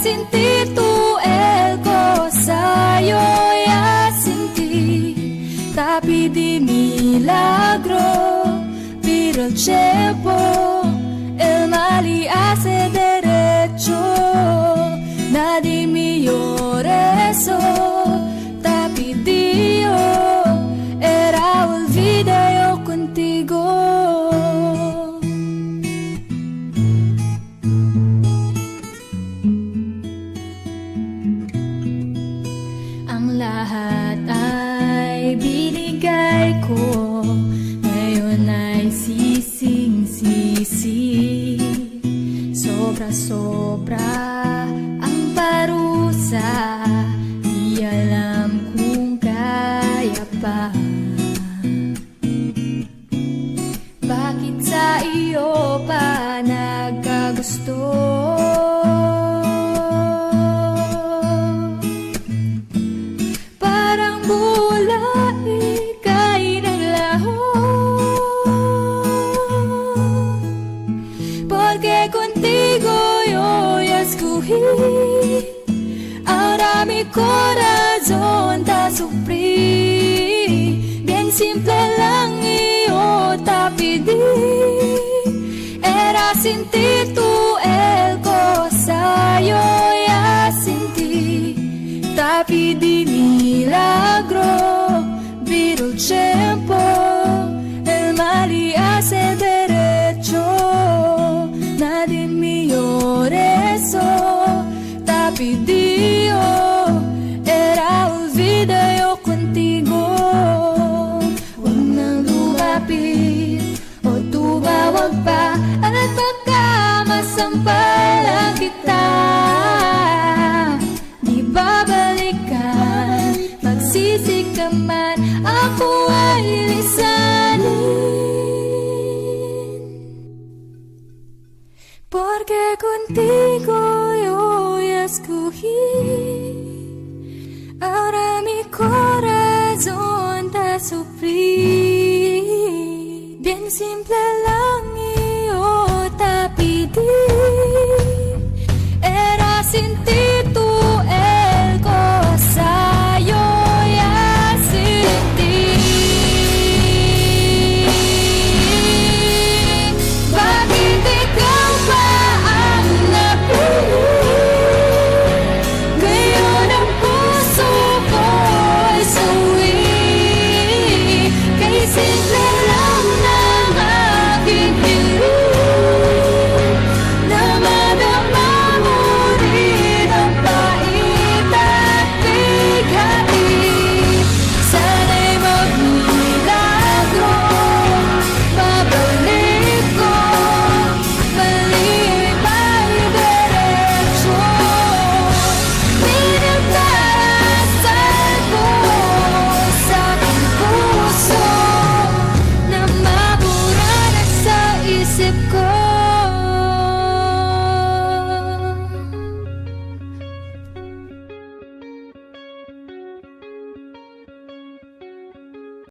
sin ti tú el gozayo ya sin ti, tapi di milagro pero el tiempo el mal y hace derecho, nadie mejor eso, tapi Dios era olvida yo contigo. Ang lahat ay binigay ko, ngayon ay sising-sisi. Sobra-sobra ang parusa, di alam kung kaya pa. Bakit sa iyo pa nagkagusto? Parang bola ika'y naglaho, porque contigo yo ya escogí. Ahora mi corazón te sufrí, bien simple lang iyo te pedí. Era sin ti tú el gozayo ya sin ti, te pedí milagro, pero el tiempo el mal y hace derecho, nadie mejor eso, te pedí era olvida yo contigo. Huwag nang lumapit o tumawag pa, at baka masampalan kita. Di babalikan, magsisi ka man, ako ay lisanin. Porque contigo yo ya escogí, ahora mi corazón te sufrí, bien simple la